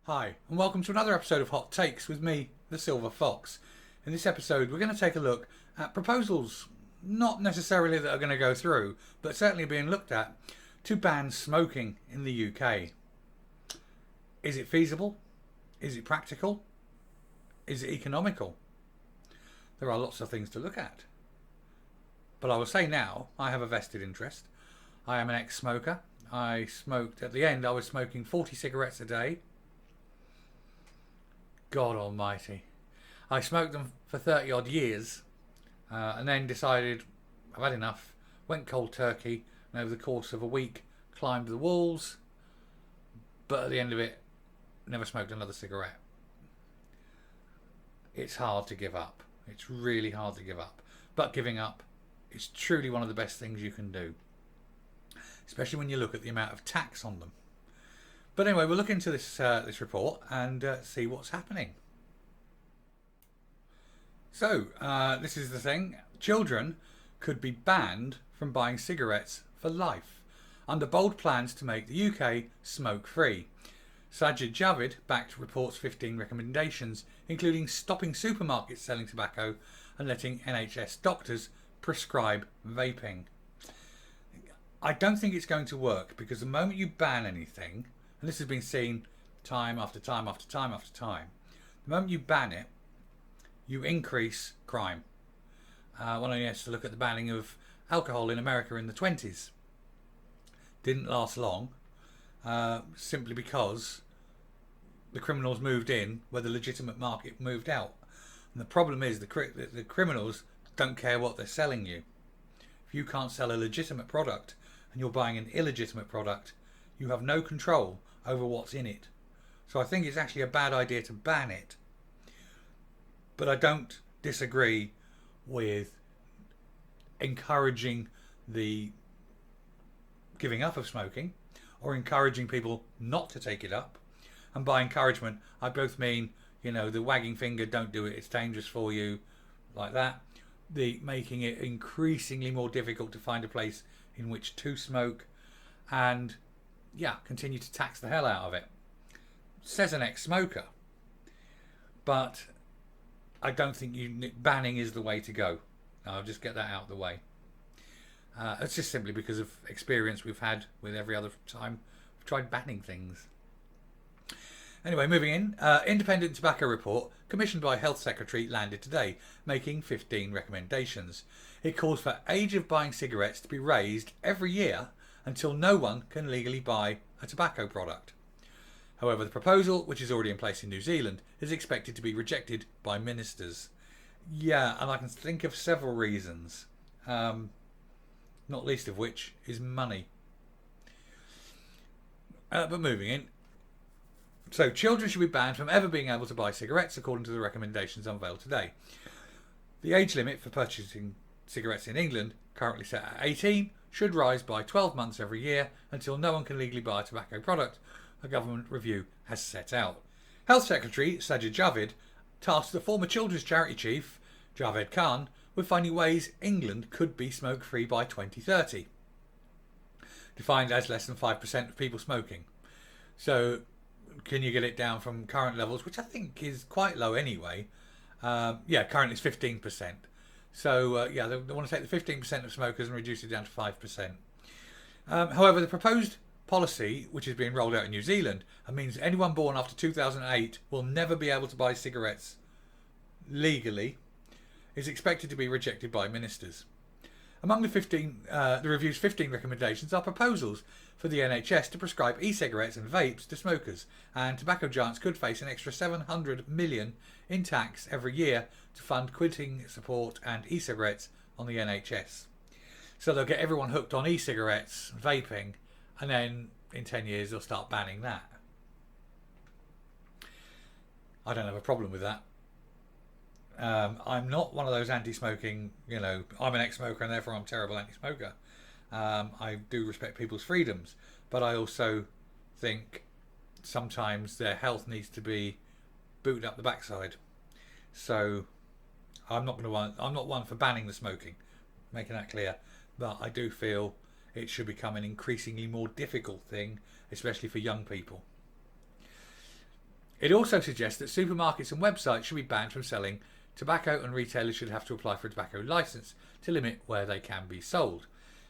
Hi, and welcome to another episode of Hot Takes with me, the Silver Fox. In this episode, we're going to take a look at proposals, not necessarily that are going to go through, but certainly being looked at, to ban smoking in the UK. Is it feasible? Is it practical? Is it economical? There are lots of things to look at. But I will say now, I have a vested interest. I am an ex-smoker. I smoked, at the end, I was smoking 40 cigarettes a day. God almighty. I smoked them for 30 odd years and then decided I've had enough, went cold turkey, and over the course of a week climbed the walls, but at the end of it, never smoked another cigarette. It's hard to give up. It's really hard to give up. But giving up is truly one of the best things you can do, especially when you look at the amount of tax on them. But anyway, we'll look into this report and see what's happening. So, this is the thing. Children could be banned from buying cigarettes for life under bold plans to make the UK smoke-free. Sajid Javid backed report's 15 recommendations, including stopping supermarkets selling tobacco and letting NHS doctors prescribe vaping. I don't think it's going to work because the moment you ban anything, and this has been seen time after time after time after time, the moment you ban it, you increase crime. One only has to look at the banning of alcohol in America in the 20s. Didn't last long, simply because the criminals moved in where the legitimate market moved out. And the problem is the criminals don't care what they're selling you. If you can't sell a legitimate product and you're buying an illegitimate product, you have no control over what's in it. So I think it's actually a bad idea to ban it. But I don't disagree with encouraging the giving up of smoking or encouraging people not to take it up. And by encouragement, I both mean, the wagging finger, don't do it, it's dangerous for you, like that. The making it increasingly more difficult to find a place in which to smoke, and continue to tax the hell out of it. Says an ex-smoker. But I don't think banning is the way to go. I'll just get that out of the way. It's just simply because of experience we've had with every other time we've tried banning things. Anyway, moving in. Independent tobacco report commissioned by Health Secretary landed today, making 15 recommendations. It calls for age of buying cigarettes to be raised every year until no one can legally buy a tobacco product. However, the proposal, which is already in place in New Zealand, is expected to be rejected by ministers. Yeah, and I can think of several reasons, not least of which is money. But moving in. So, children should be banned from ever being able to buy cigarettes, according to the recommendations unveiled today. The age limit for purchasing cigarettes in England, currently set at 18, should rise by 12 months every year until no one can legally buy a tobacco product, a government review has set out. Health Secretary Sajid Javid tasked the former children's charity chief, Javed Khan, with finding ways England could be smoke-free by 2030, defined as less than 5% of people smoking. So, can you get it down from current levels, which I think is quite low anyway? Currently it's 15%. So, they want to take the 15% of smokers and reduce it down to 5%. However, the proposed policy, which is being rolled out in New Zealand, and means anyone born after 2008 will never be able to buy cigarettes legally, is expected to be rejected by ministers. Among the review's 15 recommendations are proposals for the NHS to prescribe e-cigarettes and vapes to smokers, and tobacco giants could face an extra 700 million in tax every year to fund quitting support and e-cigarettes on the NHS. So they'll get everyone hooked on e-cigarettes, vaping, and then in 10 years they'll start banning that. I don't have a problem with that. I'm not one of those anti-smoking, I'm an ex-smoker and therefore I'm a terrible anti-smoker. I do respect people's freedoms, but I also think sometimes their health needs to be booted up the backside. So I'm not one for banning the smoking, making that clear, but I do feel it should become an increasingly more difficult thing, especially for young people. It also suggests that supermarkets and websites should be banned from selling tobacco, and retailers should have to apply for a tobacco licence to limit where they can be sold.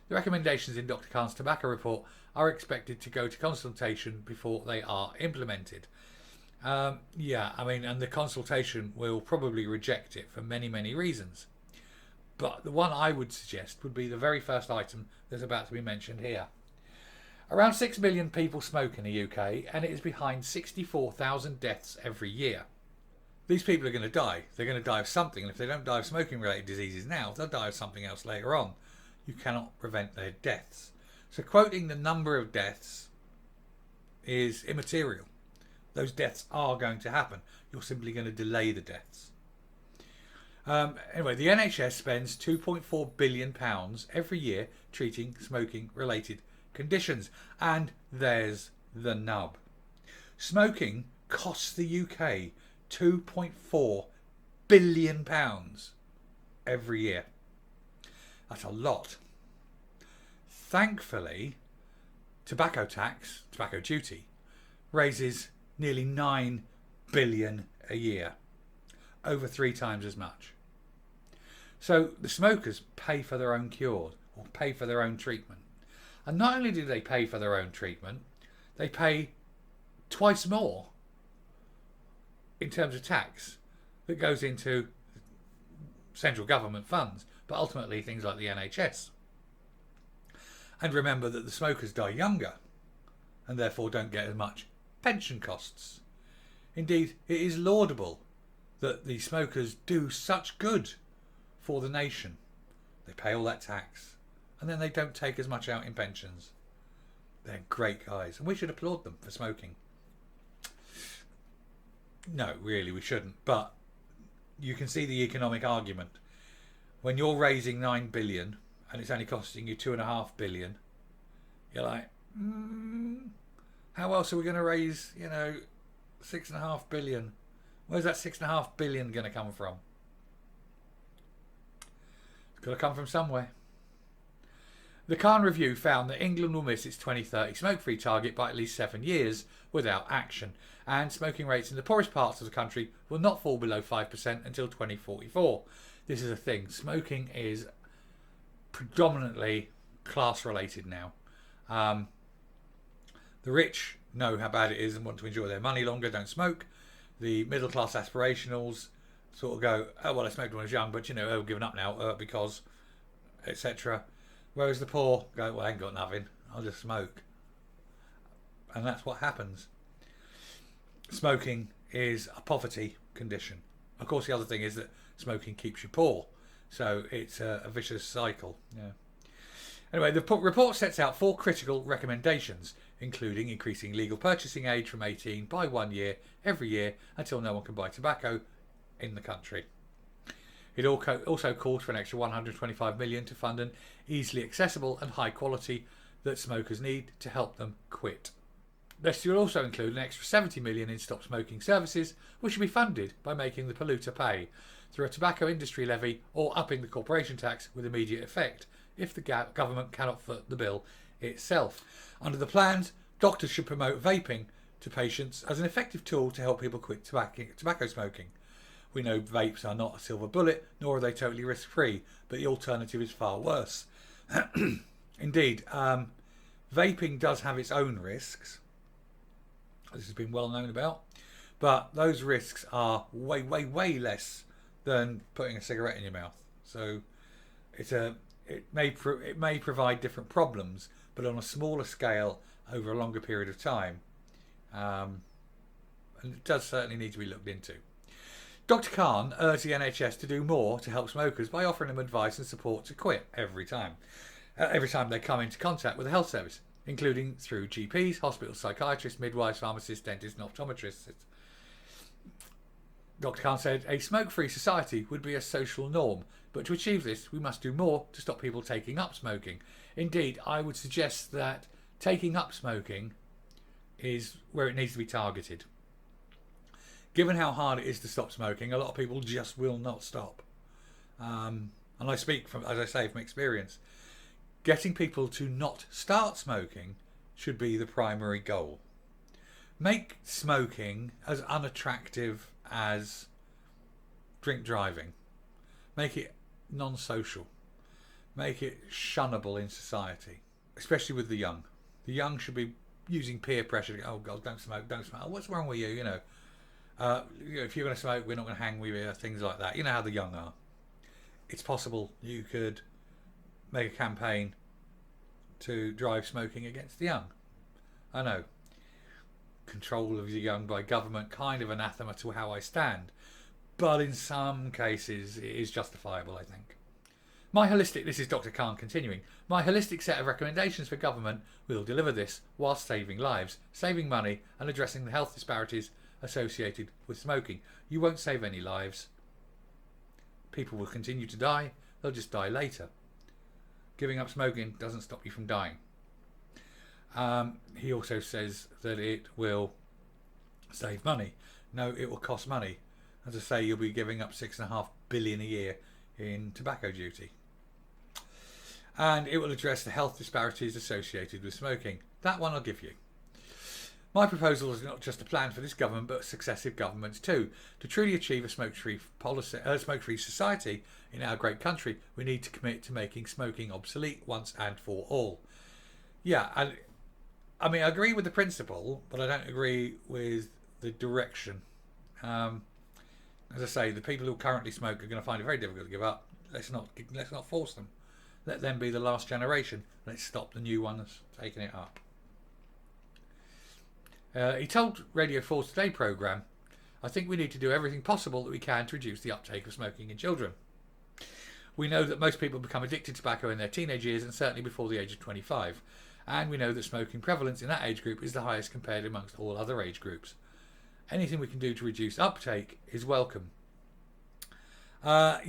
The recommendations in Dr. Khan's tobacco report are expected to go to consultation before they are implemented. And the consultation will probably reject it for many, many reasons. But the one I would suggest would be the very first item that's about to be mentioned here. Around 6 million people smoke in the UK, and it is behind 64,000 deaths every year. These people are going to die. They're going to die of something, and if they don't die of smoking-related diseases now, they'll die of something else later on. You cannot prevent their deaths. So quoting the number of deaths is immaterial. Those deaths are going to happen. You're simply going to delay the deaths. Anyway, the NHS spends £2.4 billion every year treating smoking-related conditions. And there's the nub. Smoking costs the UK £2.4 billion every year. That's a lot. Thankfully, tobacco duty, raises nearly 9 billion a year, over 3 times as much. So the smokers pay for their own cure, or pay for their own treatment. And not only do they pay for their own treatment, they pay twice more in terms of tax that goes into central government funds, but ultimately things like the NHS. And remember that the smokers die younger and therefore don't get as much pension costs. Indeed, it is laudable that the smokers do such good for the nation. They pay all that tax and then they don't take as much out in pensions. They're great guys, and we should applaud them for smoking. No, really, we shouldn't. But you can see the economic argument. When you're raising 9 billion and it's only costing you 2.5 billion, you're like, how else are we going to raise, 6.5 billion? Where's that 6.5 billion going to come from? It's got to come from somewhere. The Khan Review found that England will miss its 2030 smoke-free target by at least 7 years without action, and smoking rates in the poorest parts of the country will not fall below 5% until 2044. This is a thing. Smoking is predominantly class-related now. The rich know how bad it is and want to enjoy their money longer, don't smoke. The middle-class aspirationals sort of go, oh, well, I smoked when I was young, but, I've given up now because, etc. Whereas the poor go, well, I ain't got nothing, I'll just smoke. And that's what happens. Smoking is a poverty condition. Of course, the other thing is that smoking keeps you poor. So it's a vicious cycle. Yeah. Anyway, the report sets out 4 critical recommendations, including increasing legal purchasing age from 18 by 1 year every year until no one can buy tobacco in the country. It also calls for an extra 125 million to fund an easily accessible and high quality that smokers need to help them quit. This will also include an extra 70 million in stop smoking services, which will be funded by making the polluter pay through a tobacco industry levy or upping the corporation tax with immediate effect if the government cannot foot the bill itself. Under the plans, doctors should promote vaping to patients as an effective tool to help people quit tobacco smoking. We know vapes are not a silver bullet, nor are they totally risk-free, but the alternative is far worse. Indeed, vaping does have its own risks. This has been well known about, but those risks are way, way, way less than putting a cigarette in your mouth. So it may provide different problems, but on a smaller scale over a longer period of time, and it does certainly need to be looked into. Dr. Khan urged the NHS to do more to help smokers by offering them advice and support to quit every time they come into contact with a health service, including through GPs, hospitals, psychiatrists, midwives, pharmacists, dentists and optometrists. Dr. Khan said a smoke-free society would be a social norm, but to achieve this we must do more to stop people taking up smoking. Indeed, I would suggest that taking up smoking is where it needs to be targeted. Given how hard it is to stop smoking, a lot of people just will not stop. And I speak from experience. Getting people to not start smoking should be the primary goal. Make smoking as unattractive as drink driving. Make it non-social. Make it shunnable in society, especially with the young. The young should be using peer pressure to go, oh God, don't smoke, don't smoke. Oh, what's wrong with you? If you're going to smoke, we're not going to hang with you. Things like that. You know how the young are. It's possible you could make a campaign to drive smoking against the young. I know. Control of the young by government, kind of anathema to how I stand. But in some cases, it is justifiable, I think. This is Dr. Khan continuing. My holistic set of recommendations for government will deliver this whilst saving lives, saving money, and addressing the health disparities associated with smoking. You won't save any lives. People will continue to die. They'll just die later. Giving up smoking doesn't stop you from dying. He also says that it will save money. No, it will cost money. As I say, you'll be giving up $6.5 billion a year in tobacco duty. And it will address the health disparities associated with smoking. That one I'll give you. My proposal is not just a plan for this government, but successive governments too. To truly achieve a smoke-free society in our great country, we need to commit to making smoking obsolete once and for all. Yeah, and I mean, I agree with the principle, but I don't agree with the direction. As I say, the people who currently smoke are going to find it very difficult to give up. Let's not force them. Let them be the last generation. Let's stop the new ones taking it up. He told Radio 4's Today programme, I think we need to do everything possible that we can to reduce the uptake of smoking in children. We know that most people become addicted to tobacco in their teenage years and certainly before the age of 25. And we know that smoking prevalence in that age group is the highest compared amongst all other age groups. Anything we can do to reduce uptake is welcome. It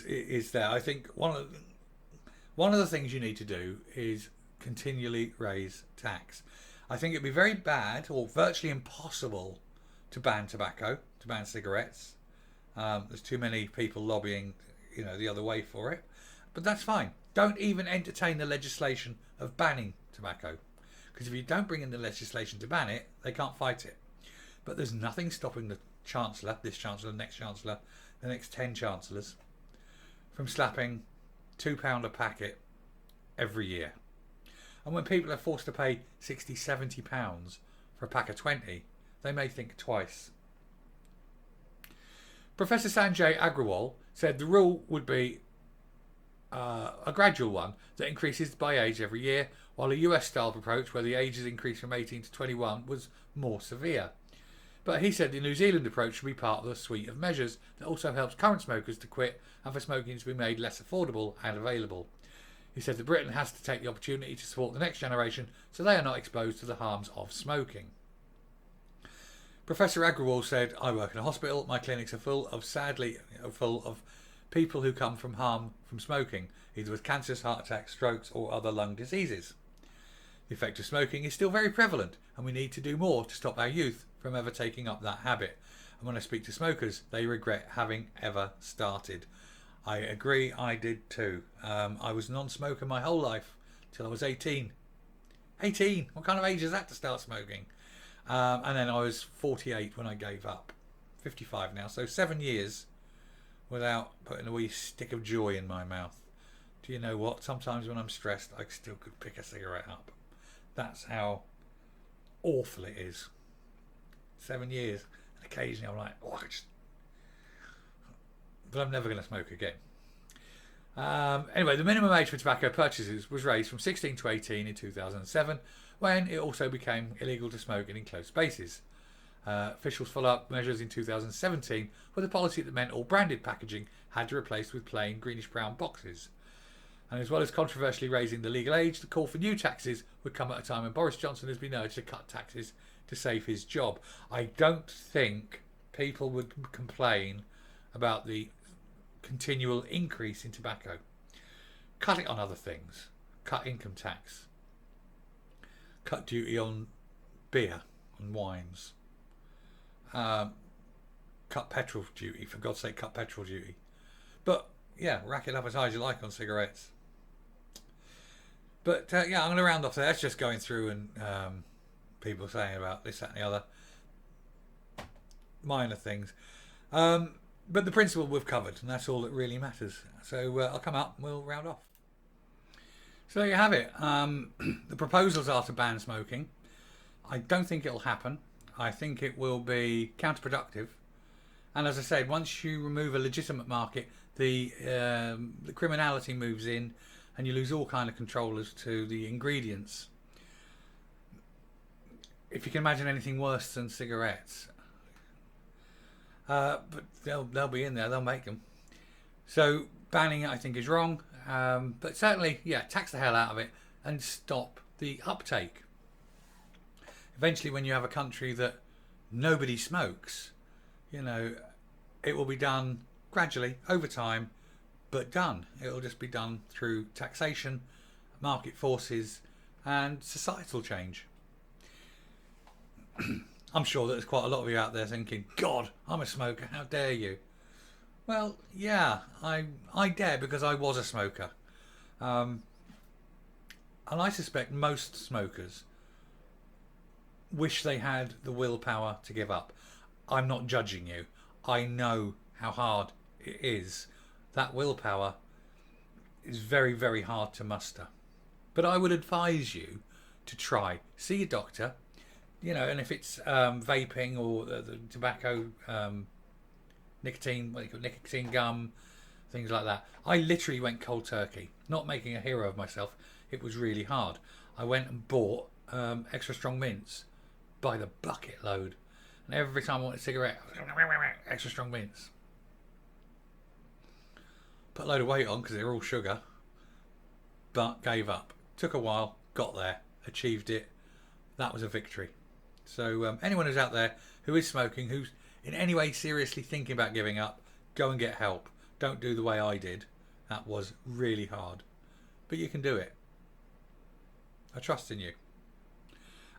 is there. I think one of the things you need to do is continually raise tax. I think it'd be very bad or virtually impossible to ban tobacco, to ban cigarettes. There's too many people lobbying, the other way for it. But that's fine. Don't even entertain the legislation of banning tobacco. Because if you don't bring in the legislation to ban it, they can't fight it. But there's nothing stopping the Chancellor, this Chancellor, the next Chancellor, the next 10 Chancellors, from slapping £2 a packet every year. And when people are forced to pay £60, £70 for a pack of 20, they may think twice. Professor Sanjay Agrawal said the rule would be a gradual one that increases by age every year, while a US-style approach where the age is increased from 18 to 21 was more severe. But he said the New Zealand approach should be part of the suite of measures that also helps current smokers to quit and for smoking to be made less affordable and available. He said that Britain has to take the opportunity to support the next generation so they are not exposed to the harms of smoking. Professor Agrawal said, I work in a hospital. My clinics are full of people who come from harm from smoking, either with cancers, heart attacks, strokes or other lung diseases. The effect of smoking is still very prevalent and we need to do more to stop our youth from ever taking up that habit. And when I speak to smokers, they regret having ever started. I agree, I did too. I was a non-smoker my whole life till I was 18. 18? What kind of age is that to start smoking? And then I was 48 when I gave up. 55 now, so 7 years without putting a wee stick of joy in my mouth. Do you know what? Sometimes when I'm stressed, I still could pick a cigarette up. That's how awful it is. 7 years, and occasionally I'm like, but I'm never going to smoke again. Anyway, the minimum age for tobacco purchases was raised from 16 to 18 in 2007, when it also became illegal to smoke in enclosed spaces. Officials followed up measures in 2017 with a policy that meant all branded packaging had to replace with plain greenish-brown boxes. And as well as controversially raising the legal age, the call for new taxes would come at a time when Boris Johnson has been urged to cut taxes to save his job. I don't think people would complain about the continual increase in tobacco. Cut it on other things. Cut income tax. Cut duty on beer and wines. Cut petrol duty. For God's sake, cut petrol duty. But yeah, rack it up as high as you like on cigarettes. But I'm going to round off there. That's just going through and people saying about this, that, and the other. Minor things. But the principle we've covered, and that's all that really matters. So I'll come out and we'll round off. So there you have it. The proposals are to ban smoking. I don't think it'll happen. I think it will be counterproductive. And as I said, once you remove a legitimate market, the criminality moves in, and you lose all kind of control as to the ingredients. If you can imagine anything worse than cigarettes, but they'll be in there. They'll make them. So banning it, I think, is wrong. But certainly, yeah, tax the hell out of it and stop the uptake. Eventually, when you have a country that nobody smokes, you know, it will be done gradually over time, but done. It'll just be done through taxation, market forces, and societal change. I'm sure that there's quite a lot of you out there thinking, God, I'm a smoker, how dare you? Well, yeah, I dare because I was a smoker. And I suspect most smokers wish they had the willpower to give up. I'm not judging you. I know how hard it is. That willpower is very, very hard to muster. But I would advise you to try. See a doctor, you know, and if it's vaping or the tobacco, nicotine gum, things like that. I literally went cold turkey, not making a hero of myself. It was really hard. I went and bought extra strong mints by the bucket load, and every time I wanted a cigarette, extra strong mints. Put a load of weight on because they're all sugar, but gave up. Took a while, got there, achieved it. That was a victory. So anyone who's out there who is smoking, who's in any way seriously thinking about giving up, go and get help. Don't do the way I did. That was really hard. But you can do it. I trust in you.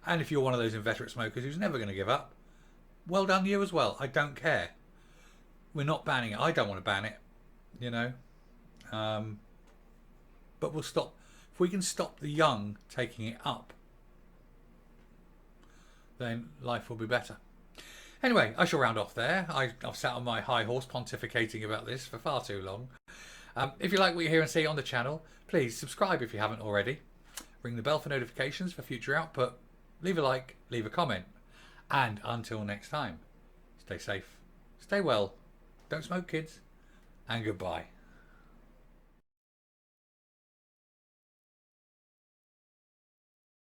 And if you're one of those inveterate smokers who's never going to give up, well done you as well. I don't care. We're not banning it. I don't want to ban it, you know. But we'll stop. If we can stop the young taking it up, then life will be better. Anyway, I shall round off there. I've sat on my high horse pontificating about this for far too long. If you like what you hear and see on the channel, please subscribe if you haven't already. Ring the bell for notifications for future output. Leave a like, leave a comment. And until next time, stay safe, stay well, don't smoke kids, and goodbye.